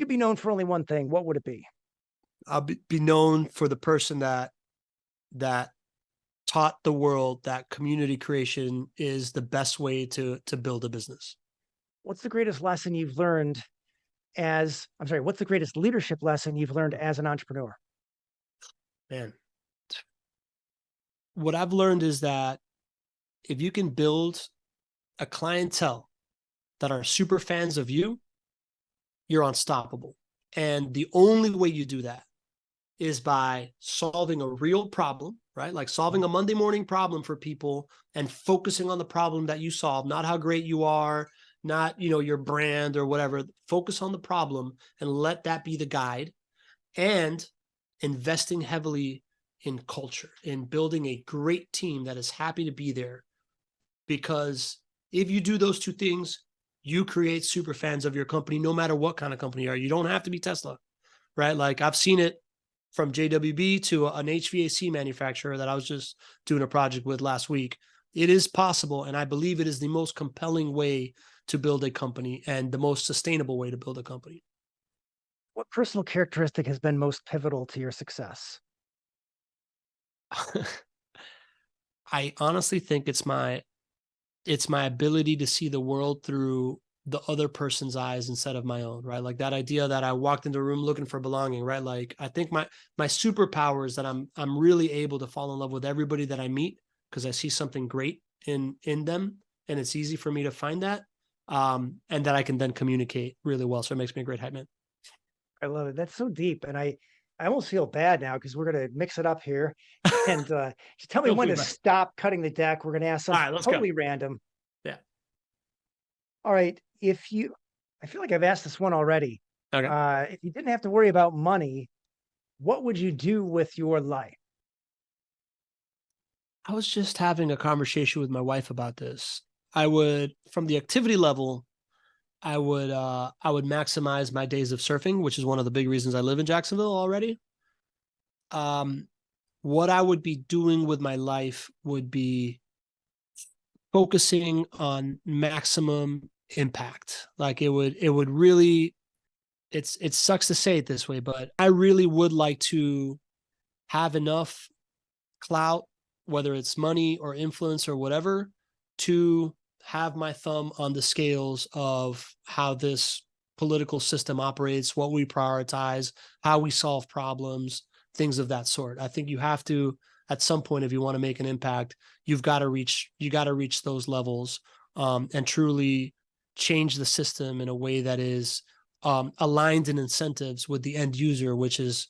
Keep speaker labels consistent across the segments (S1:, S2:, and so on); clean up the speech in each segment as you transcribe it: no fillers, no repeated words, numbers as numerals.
S1: could be known for only one thing, what would it be?
S2: I'll be known for the person that taught the world that community creation is the best way to build a business.
S1: What's the greatest lesson you've learned what's the greatest leadership lesson you've learned as an entrepreneur?
S2: Man, what I've learned is that if you can build a clientele that are super fans of you, you're unstoppable. And the only way you do that is by solving a real problem, right? Like solving a Monday morning problem for people and focusing on the problem that you solve, not how great you are, not, your brand or whatever. Focus on the problem and let that be the guide, and investing heavily in culture, in building a great team that is happy to be there. Because if you do those two things, you create super fans of your company, no matter what kind of company you are. You don't have to be Tesla, right? Like I've seen it from JWB to an HVAC manufacturer that I was just doing a project with last week. It is possible, and I believe it is the most compelling way to build a company and the most sustainable way to build a company.
S1: What personal characteristic has been most pivotal to your success?
S2: I honestly think it's my ability to see the world through the other person's eyes instead of my own, right? Like that idea that I walked into a room looking for belonging, right? Like I think my superpower is that I'm really able to fall in love with everybody that I meet because I see something great in them, and it's easy for me to find that, and that I can then communicate really well. So it makes me a great hype man.
S1: I love it. That's so deep, and I almost feel bad now because we're gonna mix it up here, and just tell me
S2: Feel
S1: when
S2: free,
S1: to
S2: bud.
S1: stop cutting the deck. We're gonna ask
S2: All
S1: something
S2: right, let's go.
S1: totally random.
S2: Yeah.
S1: All right, I feel like I've asked this one already.
S2: Okay.
S1: If you didn't have to worry about money, what would you do with your life?
S2: I was just having a conversation with my wife about this. I would, from the activity level, I would maximize my days of surfing, which is one of the big reasons I live in Jacksonville already. Um, what I would be doing with my life would be focusing on maximum impact. Like it would really, it sucks to say it this way, but I really would like to have enough clout, whether it's money or influence or whatever, to have my thumb on the scales of how this political system operates, what we prioritize, how we solve problems, things of that sort. I think you have to, at some point, if you want to make an impact, you got to reach those levels, and truly change the system in a way that is aligned in incentives with the end user, which is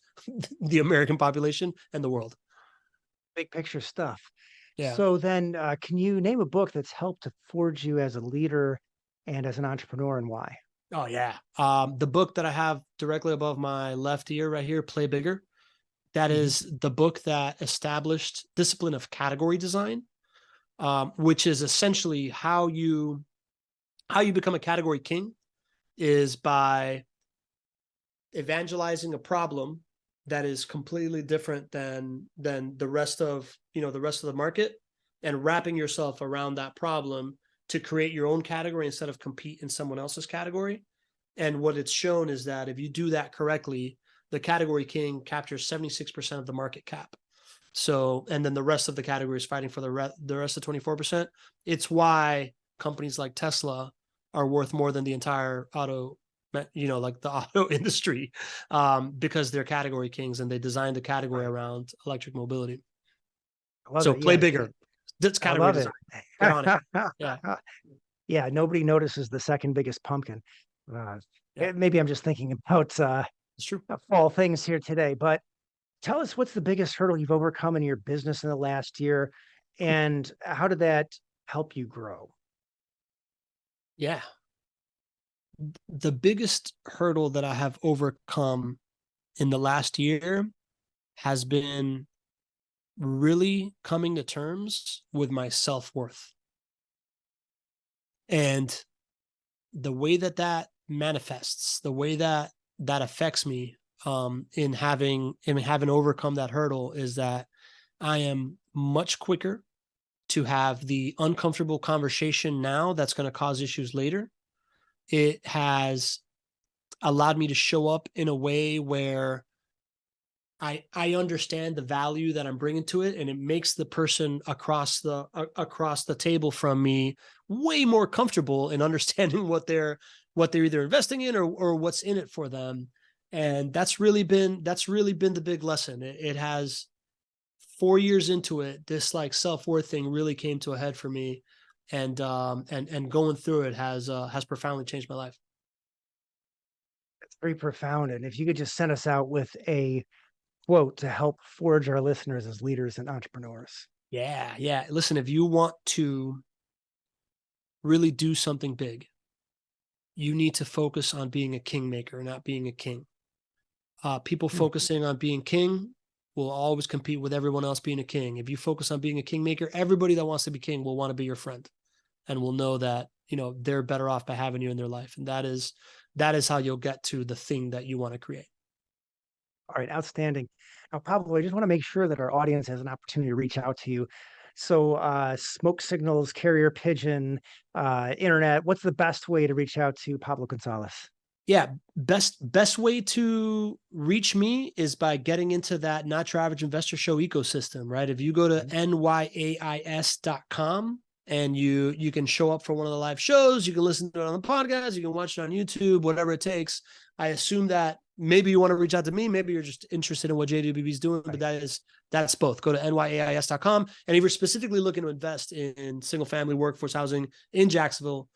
S2: the American population and the world.
S1: Big picture stuff.
S2: Yeah.
S1: So then, can you name a book that's helped to forge you as a leader and as an entrepreneur, and why?
S2: Oh yeah. The book that I have directly above my left ear right here, Play Bigger. That
S1: Mhm.
S2: is the book that established discipline of category design, which is essentially how you become a category king is by evangelizing a problem that is completely different than the rest of the market, and wrapping yourself around that problem to create your own category instead of compete in someone else's category. And what it's shown is that if you do that correctly, the category king captures 76% of the market cap. So, and then the rest of the category is fighting for the rest of 24%. It's why companies like Tesla are worth more than the entire like the auto industry, because they're category kings and they designed a category
S1: Right.
S2: around electric mobility.
S1: I love
S2: So
S1: it.
S2: play
S1: Yeah,
S2: bigger. That's
S1: I
S2: category
S1: love it.
S2: design. Get on it. Yeah.
S1: Yeah, nobody notices the second biggest pumpkin. Uh,
S2: Yeah.
S1: Maybe I'm just thinking about
S2: It's true.
S1: fall things here today, but tell us what's the biggest hurdle you've overcome in your business in the last year, and how did that help you grow?
S2: Yeah. The biggest hurdle that I have overcome in the last year has been really coming to terms with my self-worth. And the way that manifests, the way that affects me, in having overcome that hurdle, is that I am much quicker to have the uncomfortable conversation now that's going to cause issues later. It has allowed me to show up in a way where I understand the value that I'm bringing to it, and it makes the person across the table from me way more comfortable in understanding what they're either investing in or what's in it for them. And that's really been the big lesson. It has 4 years into it, this like self-worth thing really came to a head for me, and going through it has profoundly changed my life.
S1: It's very profound. And if you could just send us out with a quote to help forge our listeners as leaders and entrepreneurs.
S2: Yeah, yeah. Listen, if you want to really do something big, you need to focus on being a kingmaker, not being a king. People
S1: Hmm.
S2: focusing on being king will always compete with everyone else being a king. If you focus on being a kingmaker, everybody that wants to be king will want to be your friend, and will know that they're better off by having you in their life. And that is how you'll get to the thing that you want to create.
S1: All right, outstanding. Now, Pablo, I just want to make sure that our audience has an opportunity to reach out to you. So, smoke signals, carrier pigeon, internet. What's the best way to reach out to Pablo Gonzalez?
S2: Yeah, best way to reach me is by getting into that Not Your Average Investor Show ecosystem, right? If you go to
S1: Mhm.
S2: nyais.com, and you can show up for one of the live shows, you can listen to it on the podcast, you can watch it on YouTube, whatever it takes. I assume that maybe you want to reach out to me, maybe you're just interested in what JWB is doing, but
S1: Right.
S2: that's both. Go to nyais.com, and if you're specifically looking to invest in single family workforce housing in Jacksonville,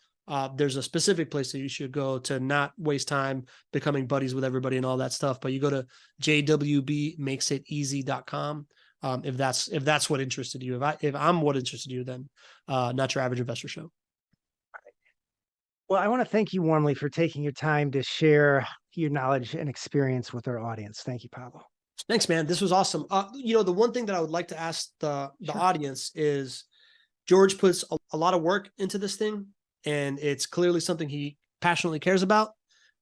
S2: there's a specific place that you should go to not waste time becoming buddies with everybody and all that stuff. But you go to jwbmakeseateasy.com. If that's what interested you. If I'm what interested you, then Not Your Average Investor Show.
S1: Well, I want to thank you warmly for taking your time to share your knowledge and experience with our audience. Thank you, Pablo.
S2: Thanks, man. This was awesome. The one thing that I would like to ask the
S1: Sure.
S2: audience is, George puts a lot of work into this thing, and it's clearly something he passionately cares about.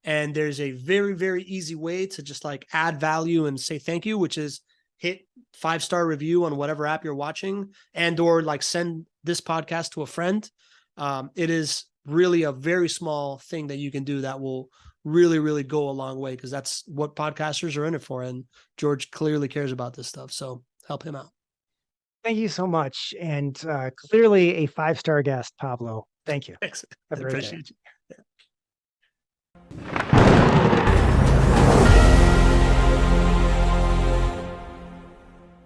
S2: And there's a very, very easy way to just like add value and say thank you, which is hit 5-star review on whatever app you're watching, and or like send this podcast to a friend. It is really a very small thing that you can do that will really, really go a long way, because that's what podcasters are in it for. And George clearly cares about this stuff. So help him out.
S1: Thank you so much. And clearly a five-star guest, Pablo. Thank you.
S2: Thanks. I
S1: Have a great day.
S2: appreciate you.